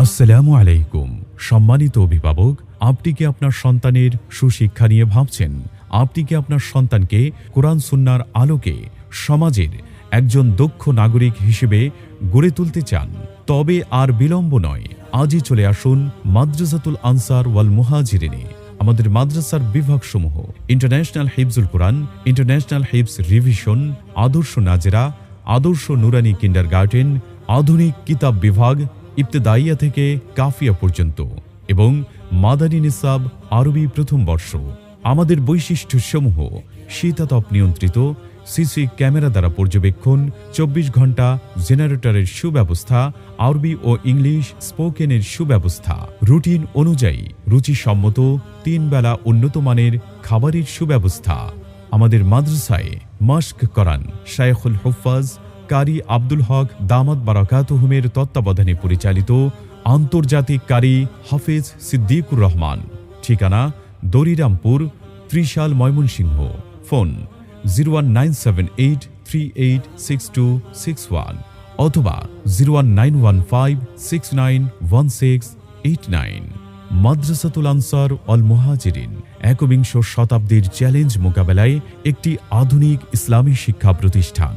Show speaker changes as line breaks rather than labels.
আসসালামু আলাইকুম। সম্মানিত অভিভাবক, আপনি কি আপনার সন্তানের সুশিক্ষা নিয়ে ভাবছেন? আপনি কি আপনার সন্তানকে কোরআন সুন্নাহর আলোকে সমাজের একজন দক্ষ নাগরিক হিসেবে গড়ে তুলতে চান? তবে আর বিলম্ব নয়, আজই চলে আসুন মাদ্রাসাতুল আনসার ওয়াল মুহাজিরিনে। আমাদের মাদ্রাসার বিভাগসমূহ: ইন্টারন্যাশনাল হিফজুল কোরআন, ইন্টারন্যাশনাল হিফজ রিভিশন, আদর্শ নাজেরা, আদর্শ নুরানি কিন্ডারগার্টেন, আধুনিক কিতাব বিভাগ, ইবতেদাইয়া থেকে কাফিয়া পর্যন্ত এবং মাদানী নিসাব আরবি প্রথম বর্ষ। আমাদের বৈশিষ্ট্যসমূহ: শীতাতপ নিয়ন্ত্রিত, সিসি ক্যামেরা দ্বারা পর্যবেক্ষণ, 24 ঘন্টা জেনারেটরের সুব্যবস্থা, আরবি ও ইংলিশ স্পোকেনের সুব্যবস্থা, রুটিন অনুযায়ী রুচিসম্মত 3 বেলা উন্নত মানের খাবারের সুব্যবস্থা। আমাদের মাদ্রাসায় মাশক করান শায়খুল হুফাজ কারি আব্দুল হক দামাত বারাকাতুহুমের তত্ত্বাবধানে পরিচালিত আন্তর্জাতিক কারি হাফেজ সিদ্দিকুর রহমান। ঠিকানা: দরিরামপুর, ত্রিশাল, ময়মনসিংহ। ফোন 01978386261 অথবা 01915691689। মাদ্রাসাতুল আনসার ওয়াল মুহাজিরিন একবিংশ শতাব্দীর চ্যালেঞ্জ মোকাবেলায় একটি আধুনিক ইসলামী শিক্ষা প্রতিষ্ঠান।